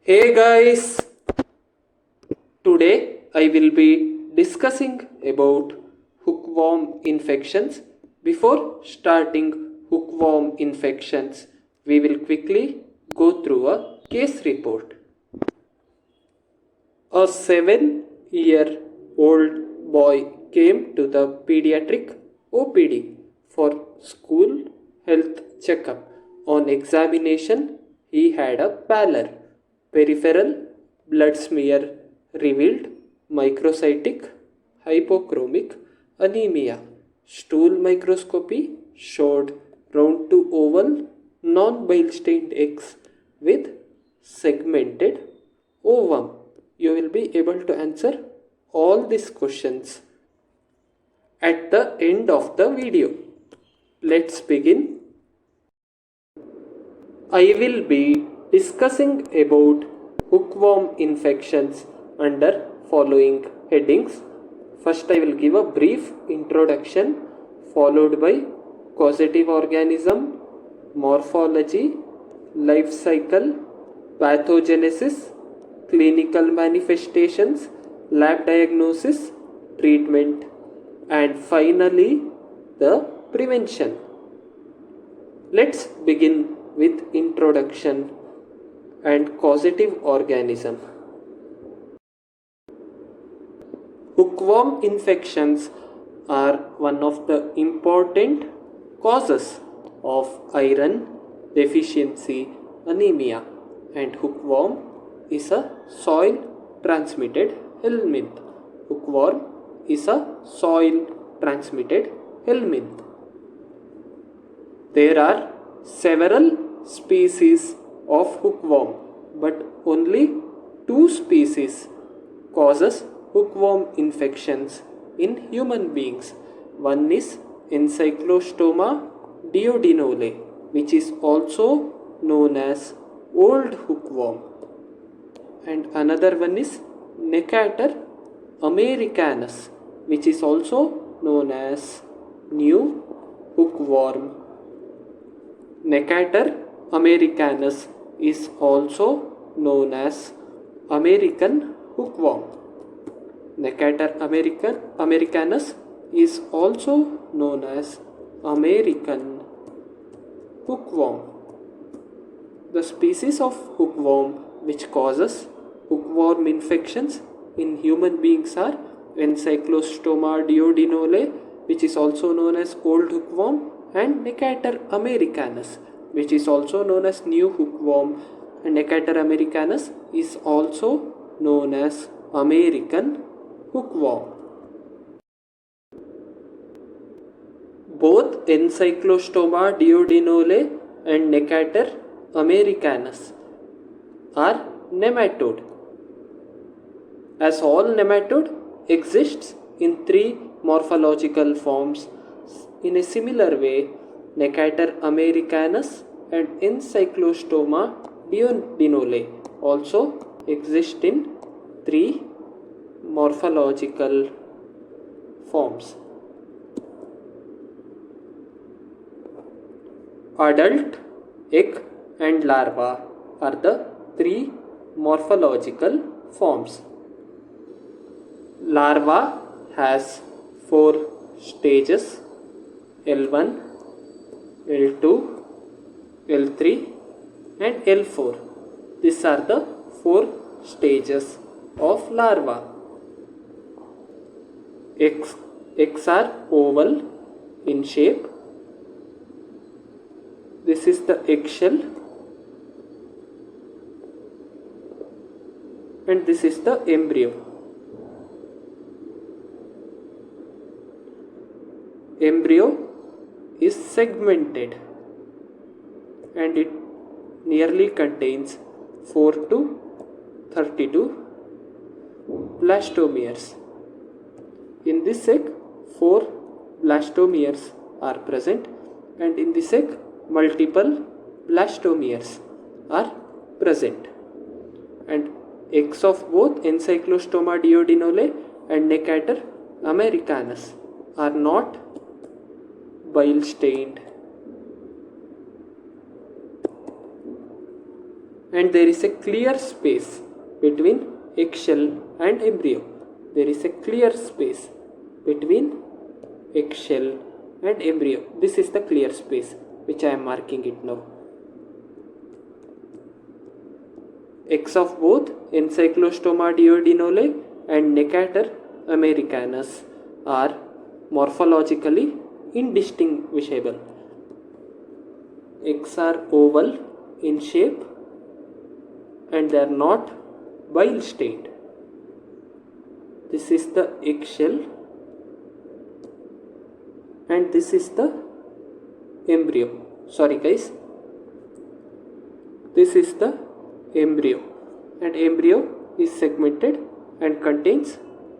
Hey guys, today I will be discussing about hookworm infections. Before starting hookworm infections, we will quickly go through a case report. A 7-year-old boy came to the pediatric OPD for school health checkup. On examination, he had a pallor. Peripheral blood smear revealed microcytic hypochromic anemia. Stool microscopy showed round to oval non-bile stained eggs with segmented ovum. You will be able to answer all these questions at the end of the video. Let's begin. I will be discussing about hookworm infections under following headings. First, I will give a brief introduction, followed by causative organism, morphology, life cycle, pathogenesis, clinical manifestations, lab diagnosis, treatment, and finally the prevention. Let's begin with introduction and causative organism. Hookworm infections are one of the important causes of iron deficiency anemia, and hookworm is a soil transmitted helminth. Hookworm is a soil transmitted helminth. There are several species of hookworm, but only 2 species causes hookworm infections in human beings. One is Encyclostoma duodenale, which is also known as old hookworm, and another one is Necator americanus, which is also known as new hookworm. Necator americanus is also known as American hookworm. Necator americanus is also known as American hookworm. The species of hookworm which causes hookworm infections in human beings are Encyclostoma duodenale, which is also known as old hookworm, and Necator americanus, which is also known as new hookworm, and Necator americanus is also known as American hookworm. Both Encyclostoma duodenale and Necator americanus are nematode. As all nematode exists in 3 morphological forms, in a similar way, Necator americanus and Encyclostoma duodenale also exist in 3 morphological forms. Adult, egg, and larva are the 3 morphological forms. Larva has 4 stages: L1, L2, L3 and L4. These are the 4 stages of larva. Eggs are oval in shape. This is the eggshell, and this is the embryo. Embryo is segmented and it nearly contains 4 to 32 blastomeres. In this egg, 4 blastomeres are present, and in this egg, multiple blastomeres are present. And eggs of both Encyclostoma duodenale and Necator americanus are not bile stained. and there is a clear space between eggshell and embryo. There is a clear space between eggshell and embryo. This is the clear space which I am marking it now. Eggs of both Encyclostoma duodenale and Necator americanus are morphologically indistinguishable. Eggs are oval in shape and they are not bile state. This is the eggshell and this is the embryo. Sorry guys, this is the embryo, and embryo is segmented and contains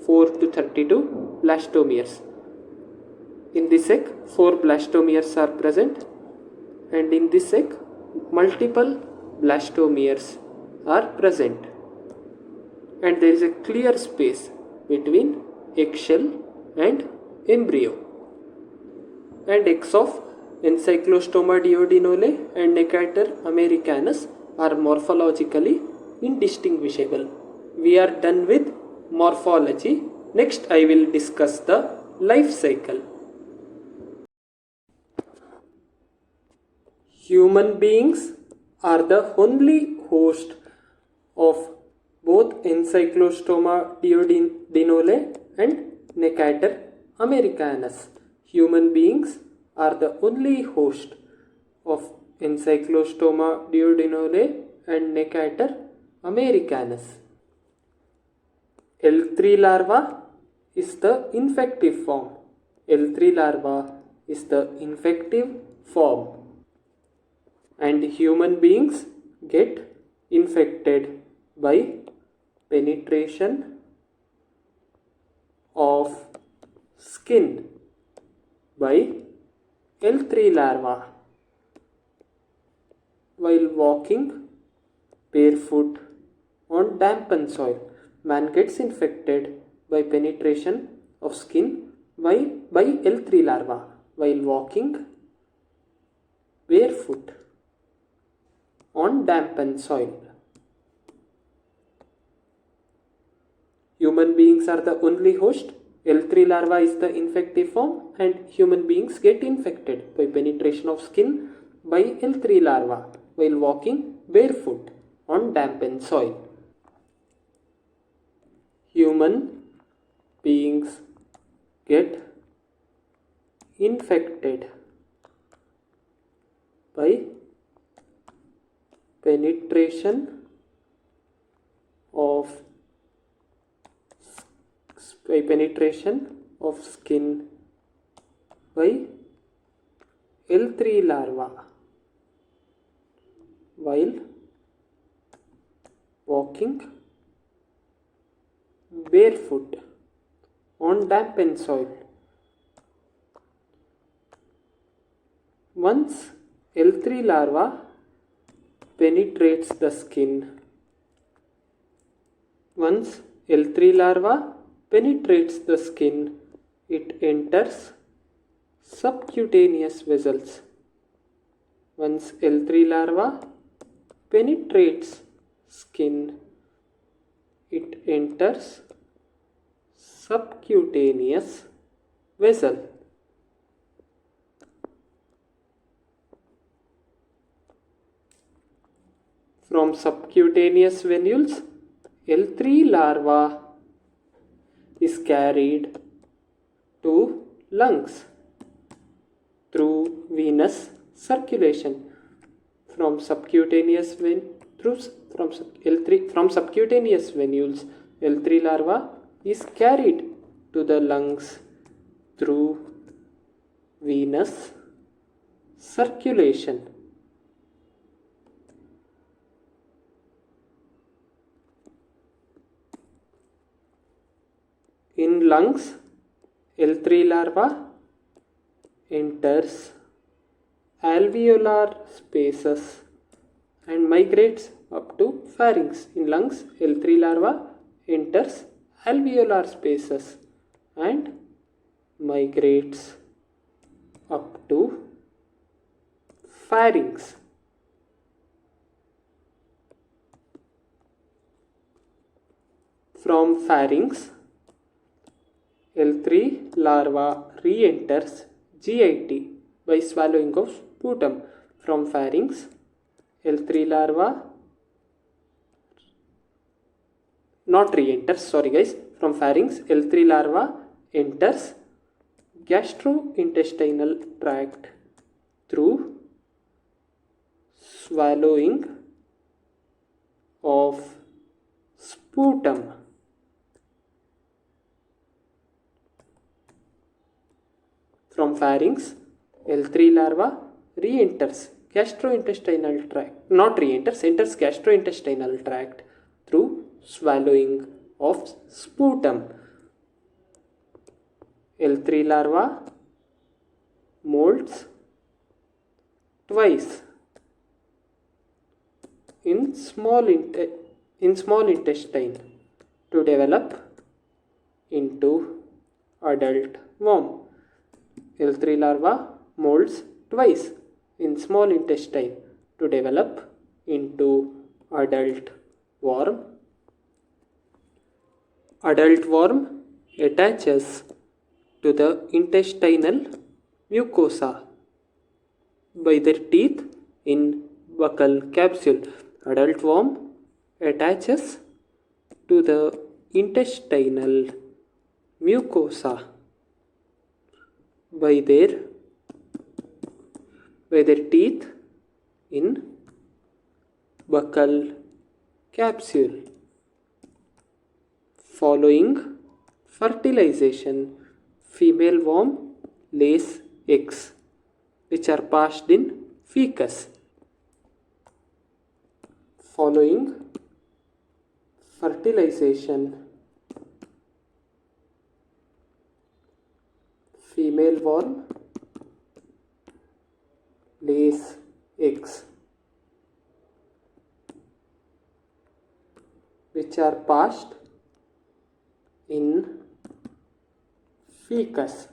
4 to 32 blastomeres. In this egg 4 blastomeres are present, and in this egg multiple blastomeres are present, and there is a clear space between eggshell and embryo. And eggs of Encyclostoma duodenale and Necator americanus are morphologically indistinguishable. We are done with morphology. Next I will discuss the life cycle. Human beings are the only host of both Encyclostoma duodenale and Necator americanus. Human beings are the only host of Encyclostoma duodenale and Necator americanus. L3 larva is the infective form. L3 larva is the infective form, and human beings get infected by penetration of skin by L3 larva while walking barefoot on dampened soil. Man gets infected by penetration of skin by L3 larva while walking barefoot on dampened soil. Human beings are the only host. L3 larva is the infective form, and human beings get infected by penetration of skin by L3 larva while walking barefoot on dampened soil. Human beings get infected by penetration of skin by L3 larva while walking barefoot on dampened soil. Once L3 larva penetrates the skin, it enters subcutaneous vessels. Once L3 larva penetrates skin, it enters subcutaneous vessel. From subcutaneous venules, L3 larva is carried to lungs through venous circulation. From subcutaneous venules, L3 larva is carried to the lungs through venous circulation. In lungs, L3 larva enters alveolar spaces and migrates up to pharynx. In lungs, L3 larva enters alveolar spaces and migrates up to pharynx. From pharynx, L3 larva re-enters GIT by swallowing of sputum. From pharynx, L3 larva not re-enters, sorry guys. From pharynx, L3 larva enters gastrointestinal tract through swallowing of sputum. From pharynx, L3 larva re-enters gastrointestinal tract, not re-enters, enters gastrointestinal tract through swallowing of sputum. L3 larva molts twice in small intestine to develop into adult worm. L3 larva molts twice in small intestine to develop into adult worm. Adult worm attaches to the intestinal mucosa by their teeth in buccal capsule. Adult worm attaches to the intestinal mucosa by their teeth in buccal capsule. Following fertilization, female worm lays eggs which are passed in fecus. Following fertilization, female worm lays eggs which are passed in fecus.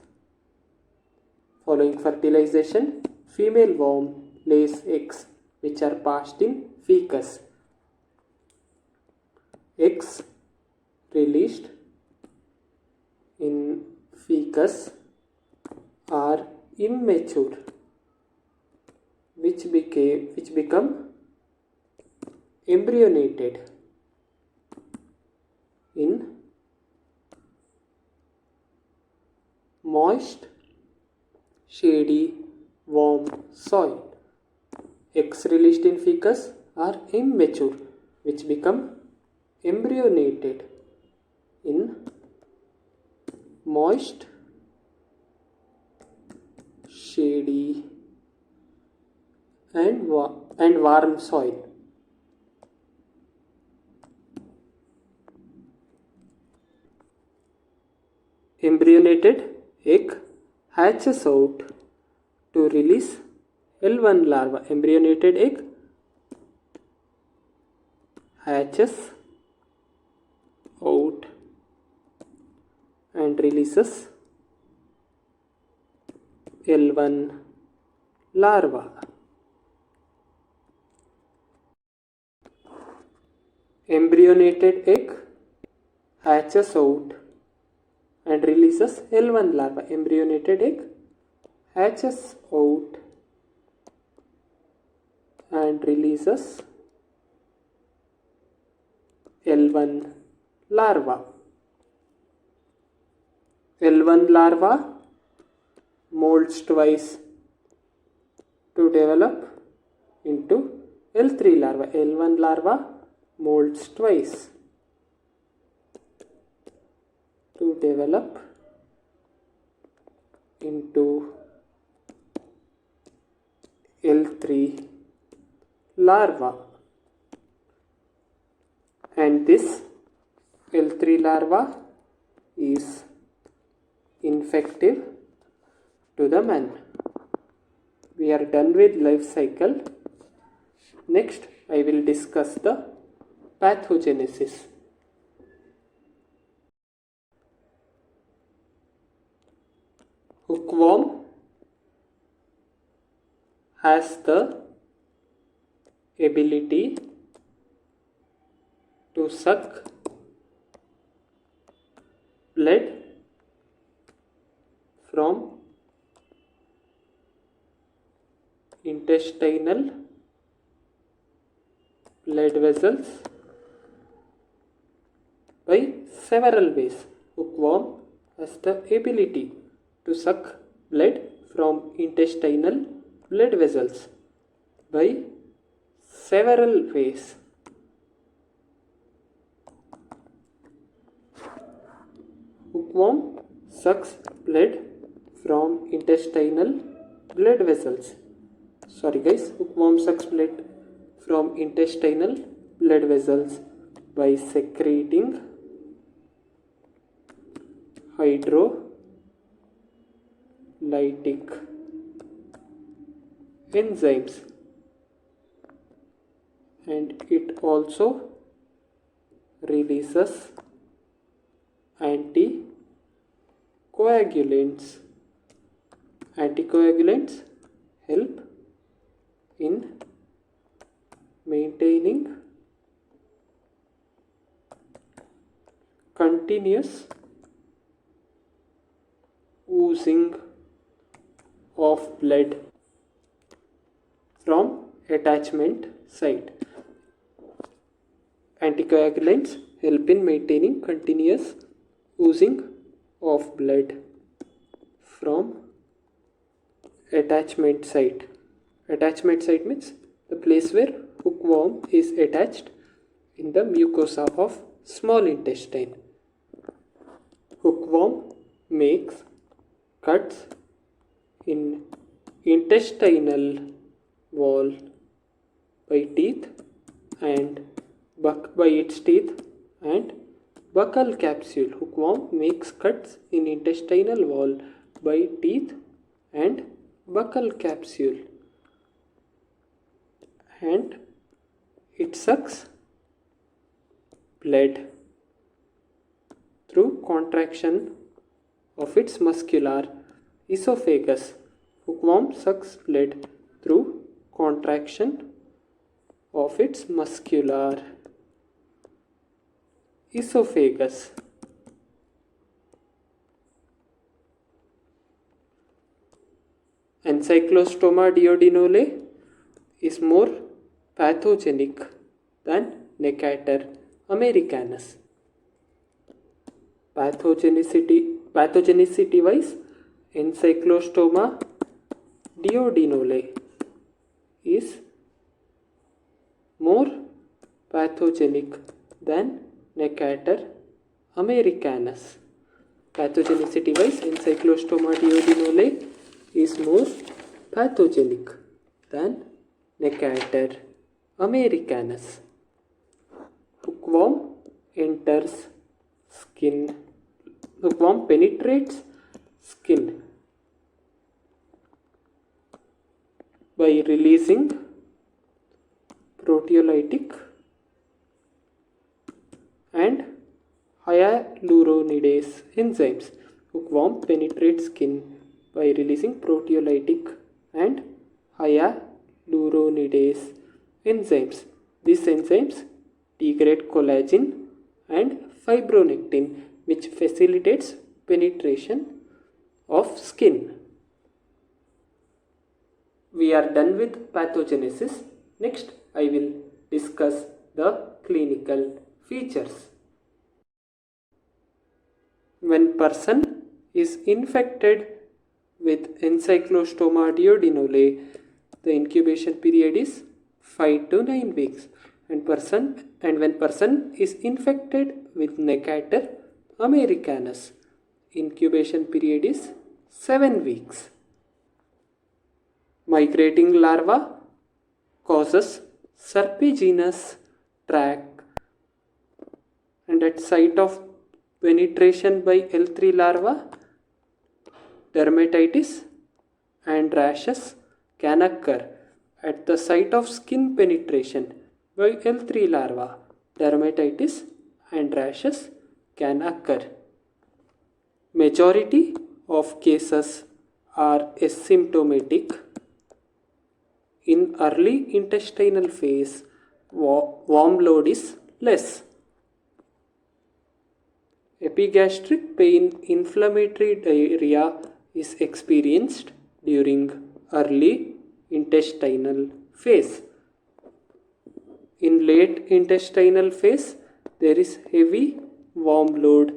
Following fertilization, female worm lays eggs which are passed in fecus. Eggs released in fecus are immature, which become embryonated in moist, shady, warm soil. Eggs released in fecus are immature, which become embryonated in moist, shady, and warm soil. Embryonated egg hatches out to release L1 larva. Embryonated egg hatches out and releases L1 larva. Embryonated egg hatches out and releases L1 larva. Embryonated egg hatches out and releases L1 larva. L1 larva molts twice to develop into L3 larva. L1 larva molts twice to develop into L3 larva, and this L3 larva is infective to the man. We are done with life cycle. Next, I will discuss the pathogenesis. Hookworm has the ability to suck blood from intestinal blood vessels by several ways. Hookworm has the ability to suck blood from intestinal blood vessels by several ways. Hookworm sucks blood from intestinal blood vessels. Hookworm sucks blood from intestinal blood vessels by secreting hydrolytic enzymes, and it also releases anticoagulants. Anticoagulants help in maintaining continuous oozing of blood from attachment site. Anticoagulants help in maintaining continuous oozing of blood from attachment site. Attachment site means the place where hookworm is attached in the mucosa of small intestine. Hookworm makes cuts in intestinal wall by its teeth and buccal capsule. Hookworm makes cuts in intestinal wall by teeth and buccal capsule, and it sucks blood through contraction of its muscular esophagus. Hookworm sucks blood through contraction of its muscular esophagus. Encyclostoma duodenale is more pathogenic than Necator americanus. Pathogenicity wise, Encyclostoma duodenale is more pathogenic than Necator americanus. Pathogenicity wise, Encyclostoma duodenale is more pathogenic than Necator americanus. Hookworm penetrates skin by releasing proteolytic and hyaluronidase enzymes. Hookworm penetrates skin by releasing proteolytic and hyaluronidase enzymes. These enzymes degrade collagen and fibronectin, which facilitates penetration of skin. We are done with pathogenesis. Next, I will discuss the clinical features. When person is infected with Encyclostoma duodenale, the incubation period is 5 to 9 weeks. And when person is infected with Necator americanus, incubation period is 7 weeks. Migrating larva causes serpiginous tract, and at site of penetration by L3 larva, dermatitis and rashes can occur. At the site of skin penetration by L3 larva, dermatitis and rashes can occur. Majority of cases are asymptomatic. In early intestinal phase, worm load is less. Epigastric pain, inflammatory diarrhea is experienced during early intestinal phase. In late intestinal phase, there is heavy warm load,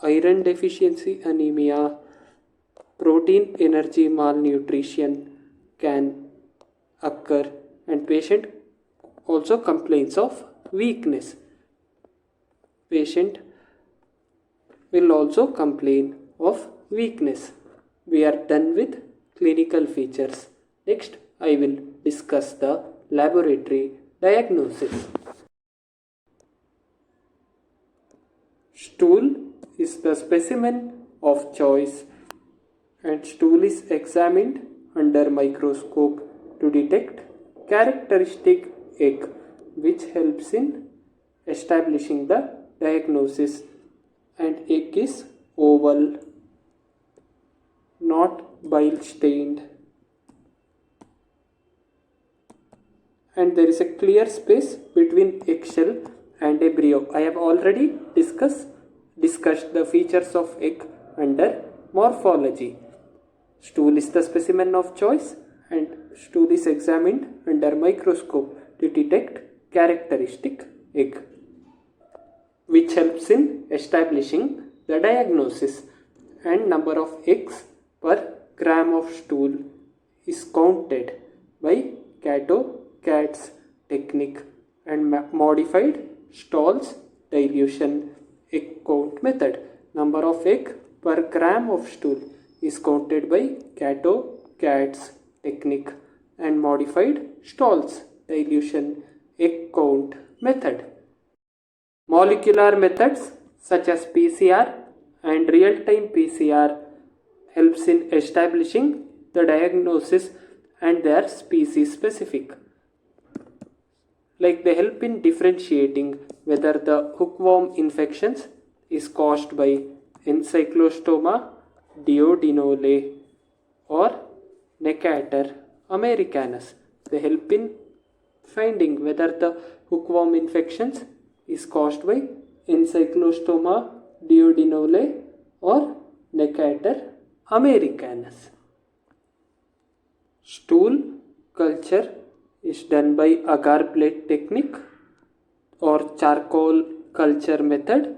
iron deficiency anemia, protein energy malnutrition can occur, and patient also complains of weakness. Patient will also complain of weakness. We are done with clinical features. Next, I will discuss the laboratory diagnosis. Stool is the specimen of choice, and stool is examined under microscope to detect characteristic egg, which helps in establishing the diagnosis. And egg is oval, not bile stained, and there is a clear space between eggshell and embryo. I have already discussed the features of egg under morphology. Stool is the specimen of choice, and stool is examined under microscope to detect characteristic egg, which helps in establishing the diagnosis. And number of eggs per gram of stool is counted by Cat's technique and modified Stall's dilution egg count method. Number of egg per gram of stool is counted by Cat's technique and modified Stall's dilution egg count method. Molecular methods such as PCR and real-time PCR helps in establishing the diagnosis, and they are species specific. Like they help in differentiating whether the hookworm infections is caused by Encyclostoma duodenale or Necator americanus. They help in finding whether the hookworm infections is caused by Encyclostoma duodenale or Necator americanus. Stool culture is done by agar plate technique or charcoal culture method.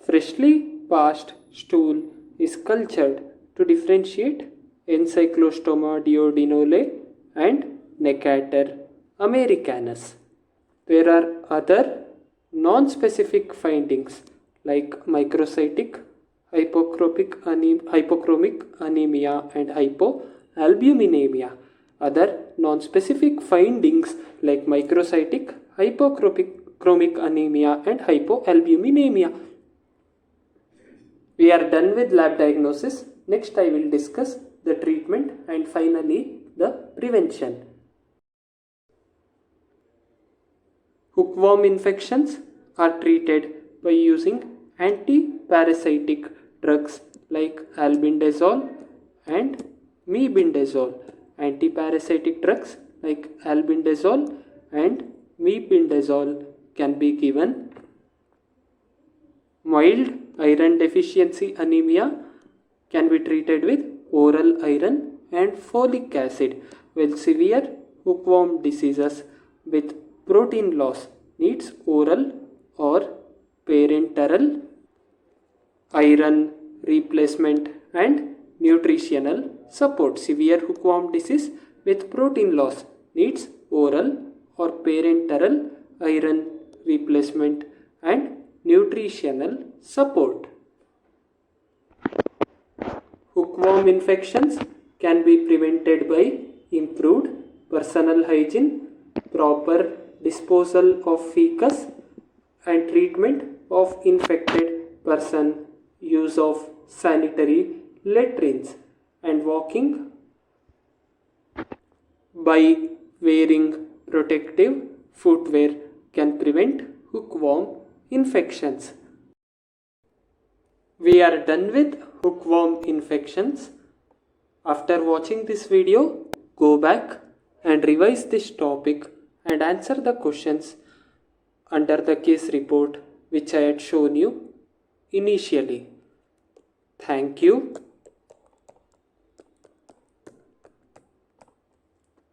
Freshly passed stool is cultured to differentiate Encyclostoma duodenale and Necator americanus. There are other non-specific findings like microcytic, hypochromic anemia and hypoalbuminemia. Other non-specific findings like microcytic, hypochromic anemia and hypoalbuminemia. We are done with lab diagnosis. Next I will discuss the treatment and finally the prevention. Hookworm infections are treated by using anti-parasitic drugs like albendazole and mebendazole. Anti-parasitic drugs like albendazole and mebendazole can be given. Mild iron deficiency anemia can be treated with oral iron and folic acid, while severe hookworm diseases with protein loss needs oral or parenteral iron replacement and nutritional support. Severe hookworm disease with protein loss needs oral or parenteral iron replacement and nutritional support. Hookworm infections can be prevented by improved personal hygiene, proper disposal of fecus and treatment of infected person, use of sanitary latrines, and walking by wearing protective footwear can prevent hookworm infections. We are done with hookworm infections. After watching this video, go back and revise this topic and answer the questions under the case report which I had shown you. initially. Thank you.